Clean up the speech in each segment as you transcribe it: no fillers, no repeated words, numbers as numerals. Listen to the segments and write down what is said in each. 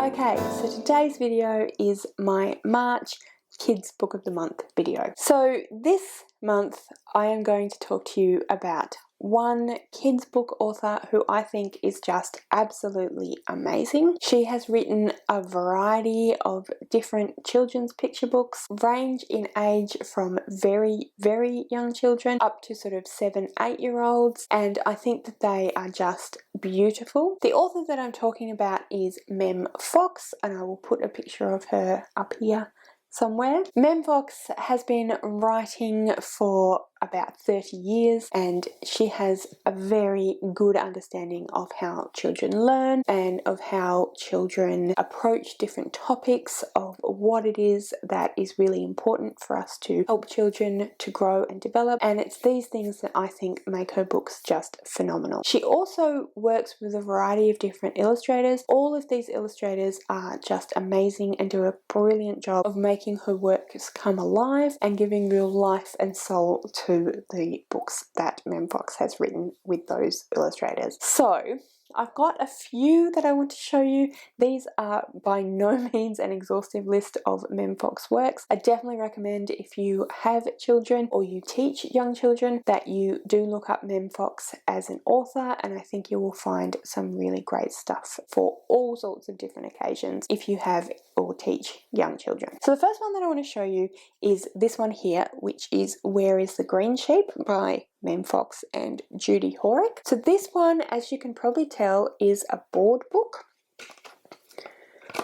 Okay, so today's video is my March Kids Book of the Month video. So this month I am going to talk to you about one kids book author who I think is just absolutely amazing. She has written a variety of different children's picture books, range in age from very, very young children up to sort of 7-8-year-olds, and I think that they are just beautiful. The author that I'm talking about is Mem Fox, and I will put a picture of her up here somewhere. Mem Fox has been writing for about 30 years and she has a very good understanding of how children learn and of how children approach different topics, of what it is that is really important for us to help children to grow and develop, and it's these things that I think make her books just phenomenal. She also works with a variety of different illustrators. All of these illustrators are just amazing and do a brilliant job of making her works come alive and giving real life and soul to the books that Mem Fox has written with those illustrators. So I've got a few that I want to show you. These are by no means an exhaustive list of Mem Fox works. I definitely recommend, if you have children or you teach young children, that you do look up Mem Fox as an author, and I think you will find some really great stuff for all sorts of different occasions if you have or teach young children. So the first one that I want to show you is this one here, which is Where is the Green Sheep by Mem Fox and Judy Horick. So this one, as you can probably tell, is a board book.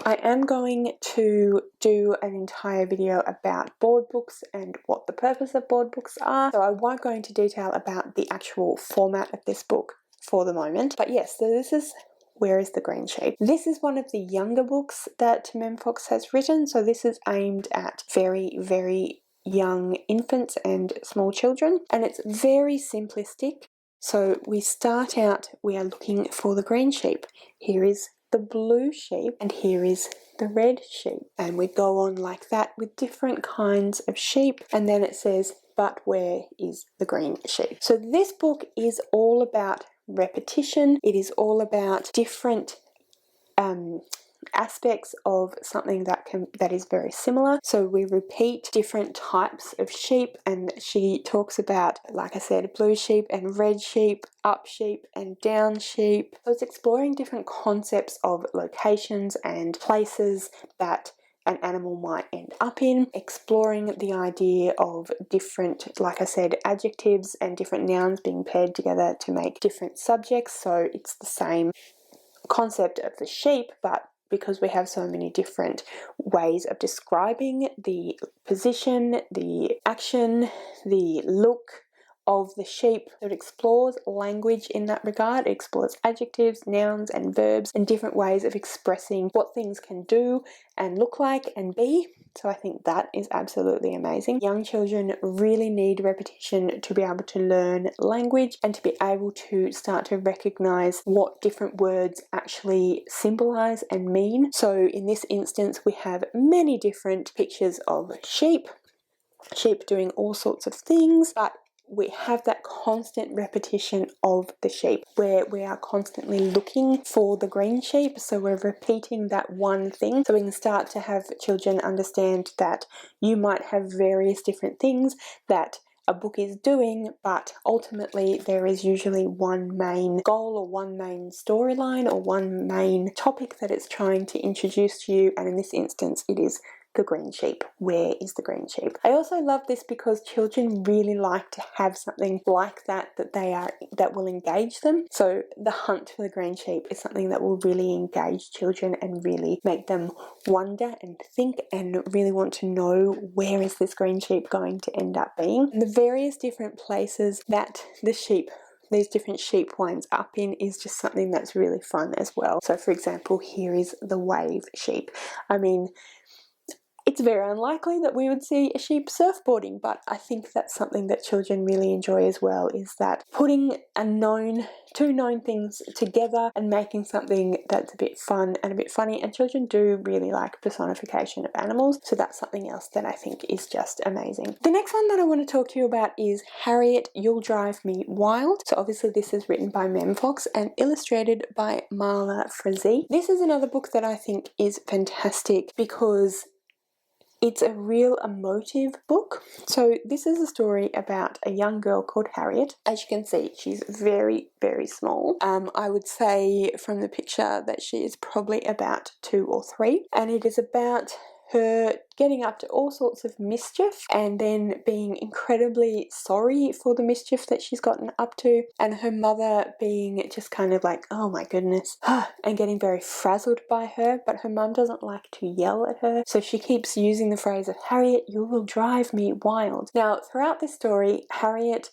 I am going to do an entire video about board books and what the purpose of board books are, so I won't go into detail about the actual format of this book for the moment. But yes, so this is Where is the Green Sheep. This is one of the younger books that Mem Fox has written, so this is aimed at very, very young infants and small children, and it's very simplistic. So we start out, we are looking for the green sheep. Here is the blue sheep and here is the red sheep, and we go on like that with different kinds of sheep, and then it says, but where is the green sheep? So this book is all about repetition. It is all about different aspects of something that is very similar. So we repeat different types of sheep, and she talks about, like I said, blue sheep and red sheep, up sheep and down sheep. So it's exploring different concepts of locations and places that an animal might end up in, exploring the idea of different, like I said, adjectives and different nouns being paired together to make different subjects. So it's the same concept of the sheep, but because we have so many different ways of describing the position, the action, the look of the sheep, it explores language in that regard. It explores adjectives, nouns and verbs and different ways of expressing what things can do and look like and be. So I think that is absolutely amazing. Young children really need repetition to be able to learn language and to be able to start to recognize what different words actually symbolize and mean. So in this instance, we have many different pictures of sheep doing all sorts of things, but we have that constant repetition of the sheep where we are constantly looking for the green sheep. So we're repeating that one thing, so we can start to have children understand that you might have various different things that a book is doing, but ultimately there is usually one main goal or one main storyline or one main topic that it's trying to introduce to you, and in this instance it is the green sheep. Where is the green sheep? I also love this because children really like to have something like that that will engage them. So the hunt for the green sheep is something that will really engage children and really make them wonder and think and really want to know, where is this green sheep going to end up being? And the various different places that these different sheep winds up in is just something that's really fun as well. So for example, here is the wave sheep. I mean, it's very unlikely that we would see a sheep surfboarding, but I think that's something that children really enjoy as well, is that putting two known things together and making something that's a bit fun and a bit funny, and children do really like personification of animals, so that's something else that I think is just amazing. The next one that I want to talk to you about is Harriet, You'll Drive Me Wild. So obviously this is written by Mem Fox and illustrated by Marla Frazee. This is another book that I think is fantastic because it's a real emotive book. So this is a story about a young girl called Harriet. As you can see, she's very, very small. I would say from the picture that she is probably about 2 or 3. And it is about her getting up to all sorts of mischief and then being incredibly sorry for the mischief that she's gotten up to, and her mother being just kind of like, oh my goodness, and getting very frazzled by her. But her mum doesn't like to yell at her, so she keeps using the phrase of, Harriet, you will drive me wild. Now, throughout this story, Harriet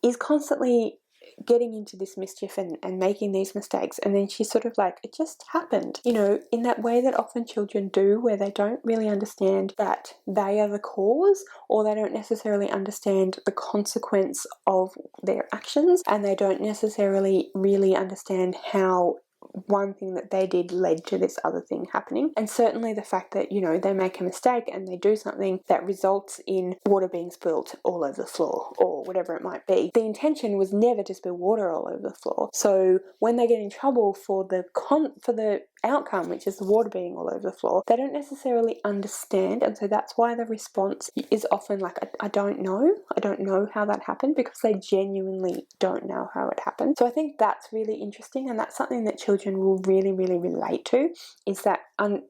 is constantly getting into this mischief and making these mistakes, and then she's sort of like, it just happened, you know, in that way that often children do, where they don't really understand that they are the cause, or they don't necessarily understand the consequence of their actions, and they don't necessarily really understand how one thing that they did led to this other thing happening. And certainly the fact that, you know, they make a mistake and they do something that results in water being spilt all over the floor or whatever it might be. The intention was never to spill water all over the floor. So when they get in trouble for the outcome, which is the water being all over the floor, they don't necessarily understand, and so that's why the response is often like, I don't know how that happened, because they genuinely don't know how it happened. So I think that's really interesting, and that's something that children will really, really relate to, is that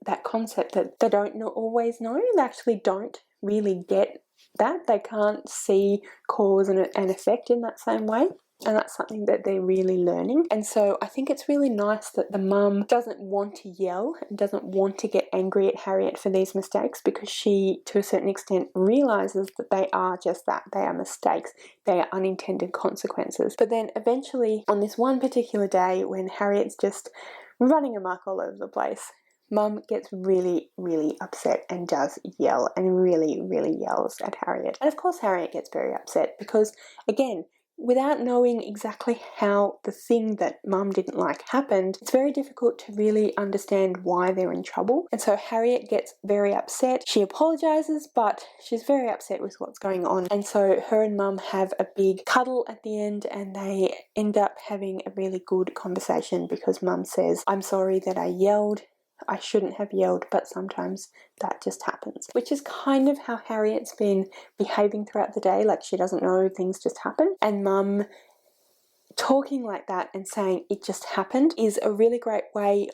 that concept that they don't always know. They actually don't really get that. They can't see cause and effect in that same way. And that's something that they're really learning. And so I think it's really nice that the mum doesn't want to yell and doesn't want to get angry at Harriet for these mistakes, because she, to a certain extent, realises that they are just that. They are mistakes. They are unintended consequences. But then eventually, on this one particular day when Harriet's just running amok all over the place, Mum gets really, really upset and does yell, and really, really yells at Harriet. And of course Harriet gets very upset because, again, without knowing exactly how the thing that Mum didn't like happened, it's very difficult to really understand why they're in trouble. And so Harriet gets very upset. She apologises, but she's very upset with what's going on. And so her and Mum have a big cuddle at the end, and they end up having a really good conversation, because Mum says, I'm sorry that I yelled. I shouldn't have yelled, but sometimes that just happens. Which is kind of how Harriet's been behaving throughout the day, like she doesn't know, things just happen. And Mum talking like that and saying it just happened is a really great way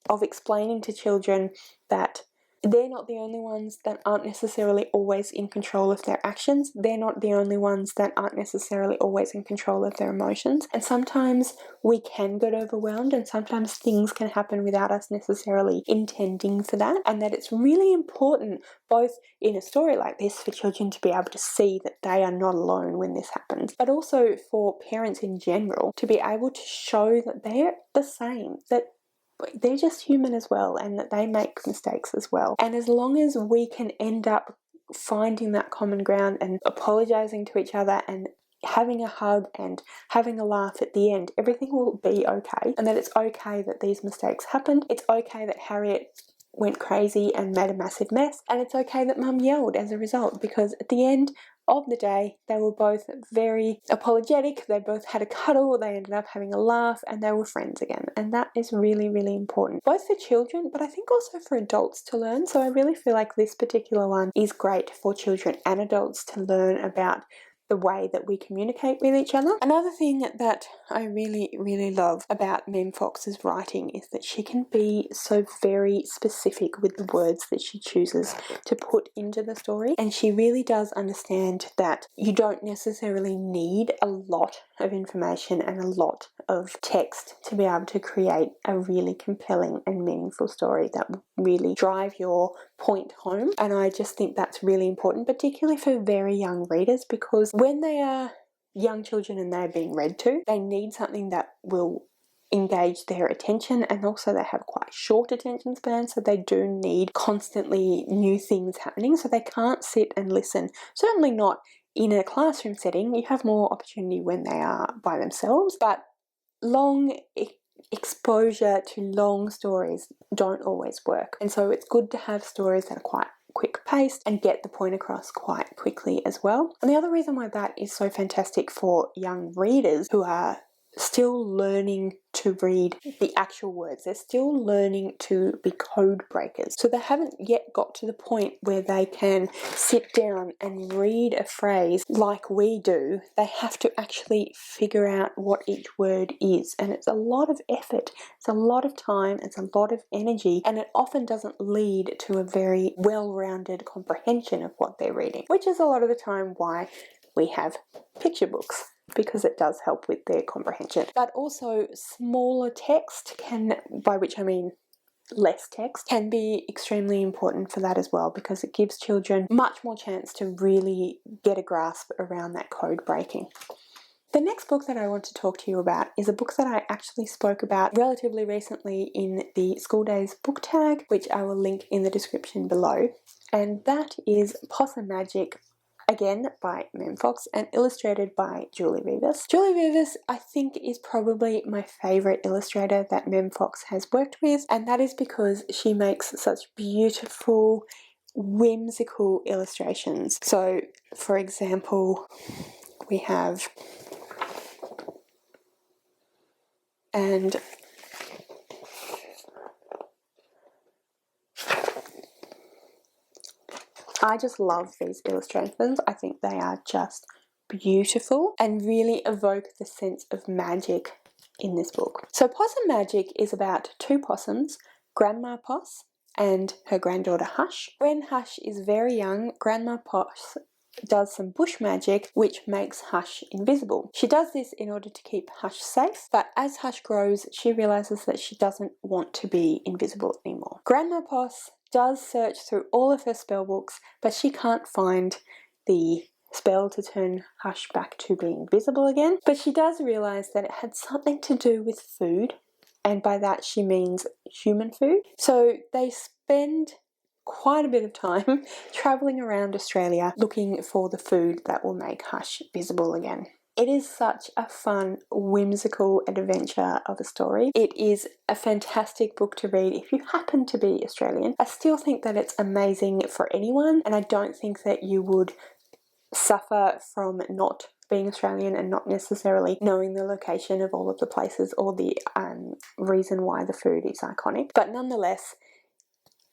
of explaining to children that they're not the only ones that aren't necessarily always in control of their actions. They're not the only ones that aren't necessarily always in control of their emotions. And sometimes we can get overwhelmed, and sometimes things can happen without us necessarily intending for that. And that it's really important, both in a story like this, for children to be able to see that they are not alone when this happens, but also for parents in general to be able to show that they're the same, that they're just human as well, and that they make mistakes as well. And as long as we can end up finding that common ground and apologising to each other and having a hug and having a laugh at the end, everything will be okay. And that it's okay that these mistakes happened. It's okay that Harriet went crazy and made a massive mess, and it's okay that Mum yelled as a result, because at the end of the day they were both very apologetic, they both had a cuddle, they ended up having a laugh, and they were friends again. And that is really, really important, both for children but I think also for adults to learn. So I really feel like this particular one is great for children and adults to learn about the way that we communicate with each other. Another thing that I really, really love about Mem Fox's writing is that she can be so very specific with the words that she chooses to put into the story. And she really does understand that you don't necessarily need a lot of information and a lot of text to be able to create a really compelling and meaningful story that will really drive your point home. And I just think that's really important, particularly for very young readers, because when they are young children and they're being read to, they need something that will engage their attention, and also they have quite short attention spans, so they do need constantly new things happening, so they can't sit and listen. Certainly not in a classroom setting. You have more opportunity when they are by themselves, but long exposure to long stories don't always work, and so it's good to have stories that are quite quick paced and get the point across quite quickly as well. And the other reason why that is so fantastic for young readers who are still learning to read the actual words, they're still learning to be code breakers, so they haven't yet got to the point where they can sit down and read a phrase like we do. They have to actually figure out what each word is, and it's a lot of effort, it's a lot of time, it's a lot of energy, and it often doesn't lead to a very well-rounded comprehension of what they're reading, which is a lot of the time why we have picture books, because it does help with their comprehension. But also smaller text can, by which I mean less text, can be extremely important for that as well, because it gives children much more chance to really get a grasp around that code breaking. The next book that I want to talk to you about is a book that I actually spoke about relatively recently in the School Days book tag, which I will link in the description below, and that is Possum Magic, again by Mem Fox and illustrated by Julie Rivas. Julie Rivas, I think, is probably my favourite illustrator that Mem Fox has worked with, and that is because she makes such beautiful, whimsical illustrations. So, for example, we have, and I just love these illustrations. I think they are just beautiful and really evoke the sense of magic in this book. So Possum Magic is about two possums, Grandma Poss and her granddaughter Hush. When Hush is very young, Grandma Poss does some bush magic which makes Hush invisible. She does this in order to keep Hush safe, but as Hush grows, she realizes that she doesn't want to be invisible anymore. Grandma Poss does search through all of her spell books, but she can't find the spell to turn Hush back to being visible again. But she does realize that it had something to do with food, and by that she means human food. So they spend quite a bit of time traveling around Australia looking for the food that will make Hush visible again. It is such a fun, whimsical adventure of a story. It is a fantastic book to read if you happen to be Australian. I still think that it's amazing for anyone, and I don't think that you would suffer from not being Australian and not necessarily knowing the location of all of the places or the reason why the food is iconic. But nonetheless,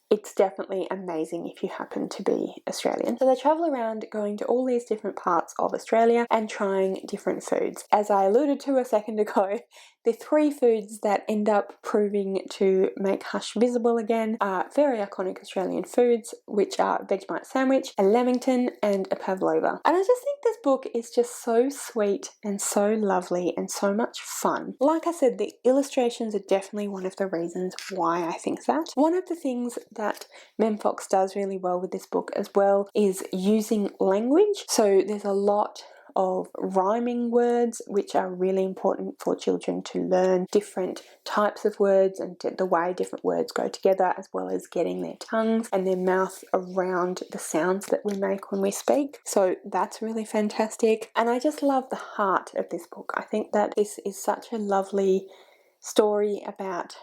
it's definitely amazing if you happen to be Australian. So they travel around going to all these different parts of Australia and trying different foods. As I alluded to a second ago, the three foods that end up proving to make Hush visible again are very iconic Australian foods, which are Vegemite sandwich, a lamington, and a pavlova. And I just think this book is just so sweet and so lovely and so much fun. Like I said, the illustrations are definitely one of the reasons why I think that. One of the things that Mem Fox does really well with this book as well is using language. So there's a lot of rhyming words which are really important for children to learn different types of words and the way different words go together, as well as getting their tongues and their mouth around the sounds that we make when we speak. So that's really fantastic, and I just love the heart of this book. I think that this is such a lovely story about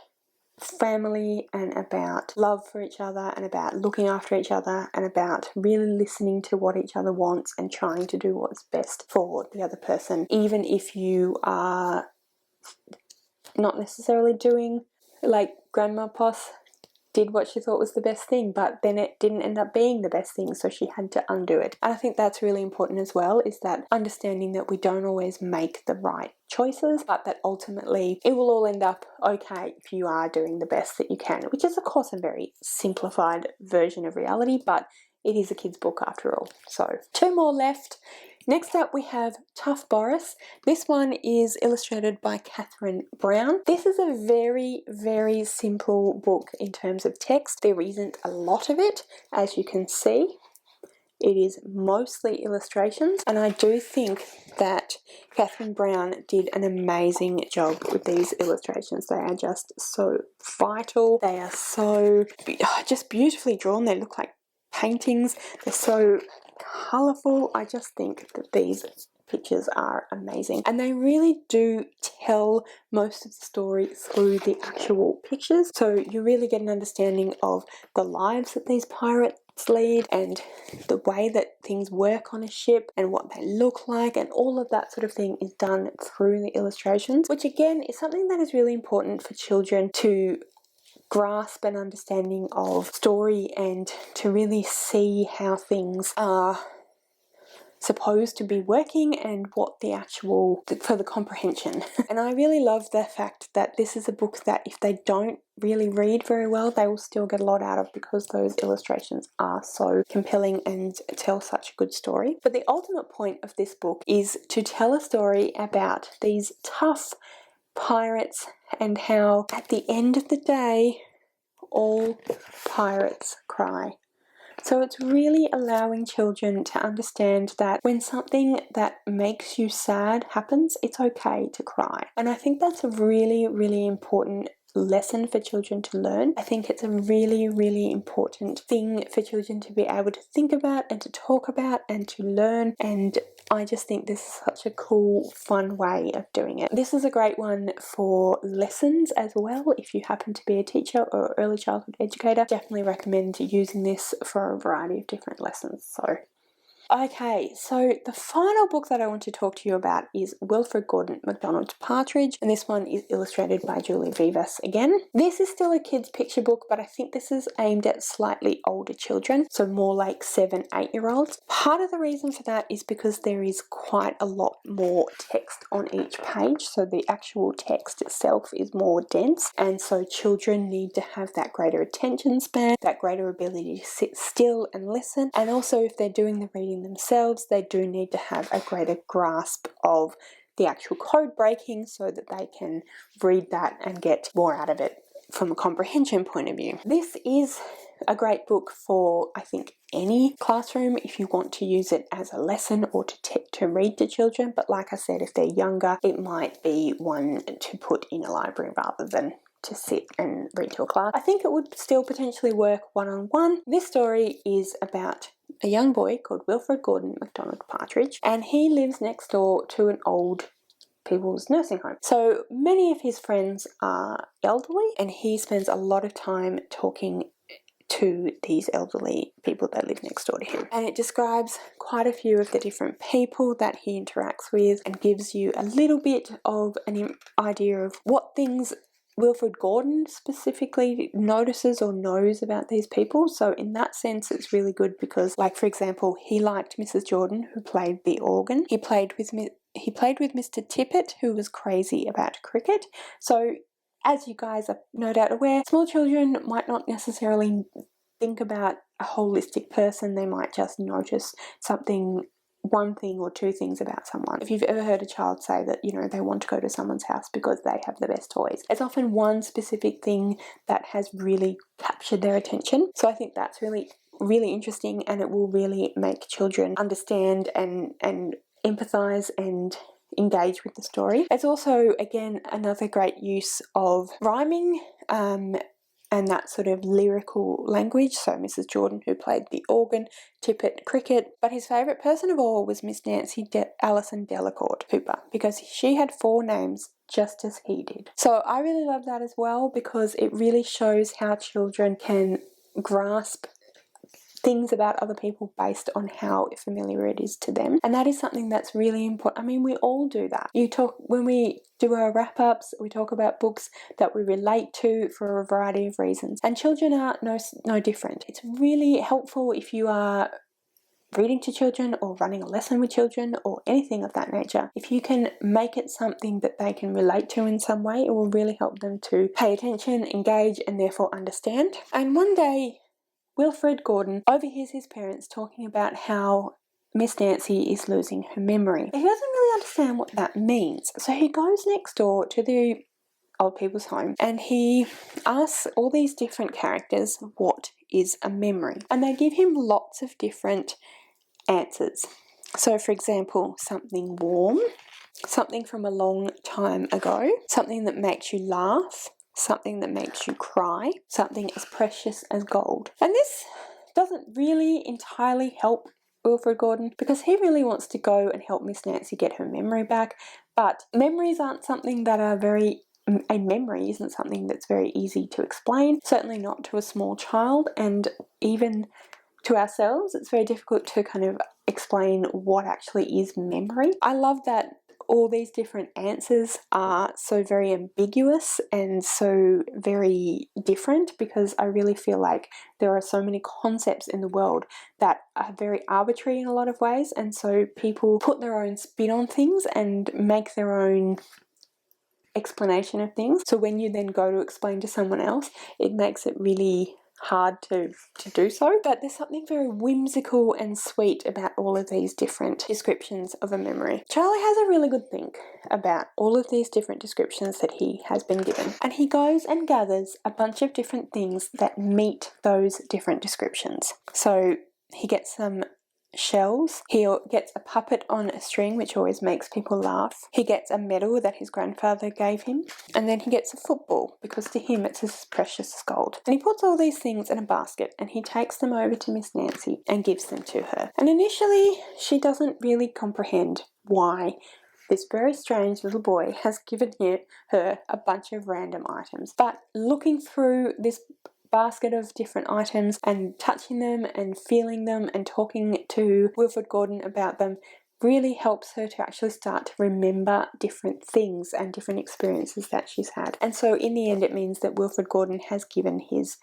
family and about love for each other and about looking after each other and about really listening to what each other wants and trying to do what's best for the other person, even if you are not necessarily doing, like Grandma Poss did what she thought was the best thing, but then it didn't end up being the best thing, so she had to undo it. And I think that's really important as well, is that understanding that we don't always make the right choices, but that ultimately it will all end up okay if you are doing the best that you can, which is of course a very simplified version of reality, but it is a kid's book after all. So two more left. Next up we have Toughboris. This one is illustrated by Catherine Brown. This is a very, very simple book in terms of text. There isn't a lot of it, as you can see. It is mostly illustrations, and I do think that Catherine Brown did an amazing job with these illustrations. They are just so vital. They are so just beautifully drawn. They look like paintings. They're so colourful. I just think that these pictures are amazing, and they really do tell most of the story through the actual pictures, so you really get an understanding of the lives that these pirates lead and the way that things work on a ship and what they look like, and all of that sort of thing is done through the illustrations, which again is something that is really important for children to grasp an understanding of story and to really see how things are supposed to be working and what the actual, for the comprehension. And I really love the fact that this is a book that if they don't really read very well, they will still get a lot out of, because those illustrations are so compelling and tell such a good story. But the ultimate point of this book is to tell a story about these tough pirates and how at the end of the day all pirates cry. So it's really allowing children to understand that when something that makes you sad happens, it's okay to cry. And I think that's a really, really important lesson for children to learn. I think it's a really, really important thing for children to be able to think about and to talk about and to learn, and I just think this is such a cool, fun way of doing it. This is a great one for lessons as well. If you happen to be a teacher or early childhood educator, definitely recommend using this for a variety of different lessons. Okay, so the final book that I want to talk to you about is Wilfrid McDonald's Partridge, and this one is illustrated by Julie Vivas again. This is still a kid's picture book, but I think this is aimed at slightly older children, so more like 7, 8-year-olds. Part of the reason for that is because there is quite a lot more text on each page, so the actual text itself is more dense, and so children need to have that greater attention span, that greater ability to sit still and listen, and also if they're doing the reading themselves, they do need to have a greater grasp of the actual code breaking so that they can read that and get more out of it from a comprehension point of view. This is a great book for, I think, any classroom if you want to use it as a lesson or to read to children, but like I said, if they're younger, it might be one to put in a library rather than to sit and read to a class. I think it would still potentially work one-on-one. This story is about a young boy called Wilfrid McDonald Partridge, and he lives next door to an old people's nursing home. So many of his friends are elderly, and he spends a lot of time talking to these elderly people that live next door to him. And it describes quite a few of the different people that he interacts with and gives you a little bit of an idea of what things Wilfrid Gordon specifically notices or knows about these people. So in that sense, it's really good because, like, for example, he liked Mrs. Jordan, who played the organ. He played with Mr. Tippett, who was crazy about cricket. So as you guys are no doubt aware, small children might not necessarily think about a holistic person. They might just notice one thing or two things about someone. If you've ever heard a child say that, they want to go to someone's house because they have the best toys, it's often one specific thing that has really captured their attention. So I think that's really, really interesting, and it will really make children understand and empathize and engage with the story. It's also, again, another great use of rhyming and that sort of lyrical language. So Mrs. Jordan, who played the organ, Tippett cricket, but his favourite person of all was Miss Nancy Alison Delacourt Hooper, because she had 4 names just as he did. So I really love that as well, because it really shows how children can grasp things about other people based on how familiar it is to them, and that is something that's really important. I mean, we all do that. When we do our wrap-ups, we talk about books that we relate to for a variety of reasons, and children are no different. It's really helpful if you are reading to children or running a lesson with children or anything of that nature. If you can make it something that they can relate to in some way, it will really help them to pay attention, engage, and therefore understand. And one day, Wilfrid Gordon overhears his parents talking about how Miss Nancy is losing her memory. He doesn't really understand what that means, so he goes next door to the old people's home and he asks all these different characters what is a memory, and they give him lots of different answers. So for example, something warm, something from a long time ago, something that makes you laugh, something that makes you cry, something as precious as gold. And this doesn't really entirely help Wilfrid Gordon because he really wants to go and help Miss Nancy get her memory back, but memories aren't something that are a memory isn't something that's very easy to explain, certainly not to a small child, and even to ourselves it's very difficult to kind of explain what actually is memory. I love that all these different answers are so very ambiguous and so very different, because I really feel like there are so many concepts in the world that are very arbitrary in a lot of ways, and so people put their own spin on things and make their own explanation of things. So when you then go to explain to someone else, it makes it really hard to do so. But there's something very whimsical and sweet about all of these different descriptions of a memory. Charlie has a really good think about all of these different descriptions that he has been given, and he goes and gathers a bunch of different things that meet those different descriptions. So he gets some shells, he gets a puppet on a string, which always makes people laugh, he gets a medal that his grandfather gave him, and then he gets a football because to him it's as precious as gold. And he puts all these things in a basket and he takes them over to Miss Nancy and gives them to her. And initially she doesn't really comprehend why this very strange little boy has given her a bunch of random items, but looking through this basket of different items and touching them and feeling them and talking to Wilfrid Gordon about them really helps her to actually start to remember different things and different experiences that she's had. And so in the end it means that Wilfrid Gordon has given his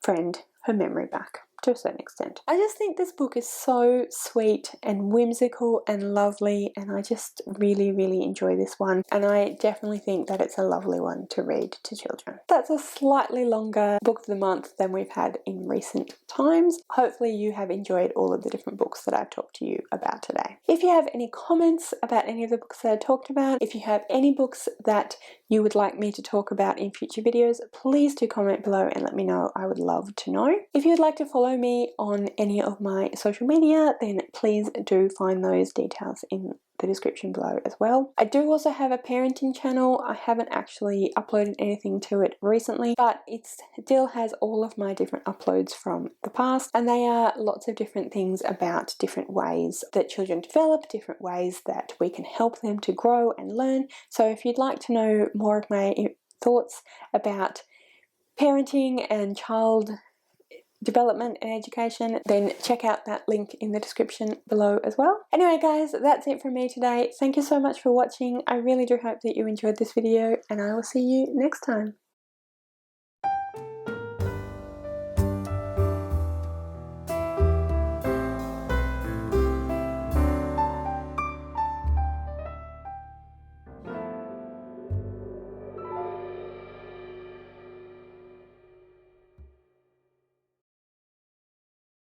friend her memory back to a certain extent. I just think this book is so sweet and whimsical and lovely, and I just really enjoy this one, and I definitely think that it's a lovely one to read to children. That's a slightly longer book of the month than we've had in recent times. Hopefully you have enjoyed all of the different books that I've talked to you about today. If you have any comments about any of the books that I talked about, if you have any books that you would like me to talk about in future videos, please do comment below and let me know. I would love to know. If you'd like to follow me on any of my social media, then please do find those details in the description below as well. I do also have a parenting channel. I haven't actually uploaded anything to it recently, but it still has all of my different uploads from the past, and they are lots of different things about different ways that children develop, different ways that we can help them to grow and learn. So if you'd like to know more of my thoughts about parenting and child development and education, then check out that link in the description below as well. Anyway guys, that's it from me today. Thank you so much for watching. I really do hope that you enjoyed this video, and I will see you next time.